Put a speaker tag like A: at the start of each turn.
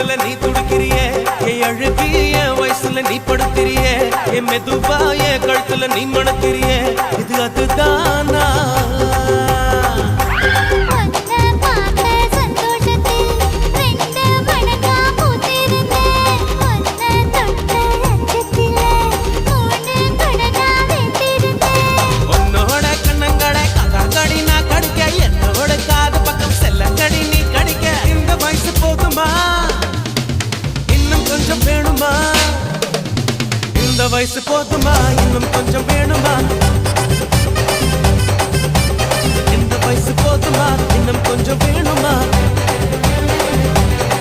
A: தொடுதல நீ துடிக்கிறியே என் அழுகி என் வயசுல நீ படுத்திரியே என் மெதுவா என் கழுத்துல நீ மணக்கிறியே இது அதுதானா இந்த வயசு போதுமா இன்னும் கொஞ்சம் வேணுமா இந்த வயசு போதுமா இன்னும் கொஞ்சம் வேணுமா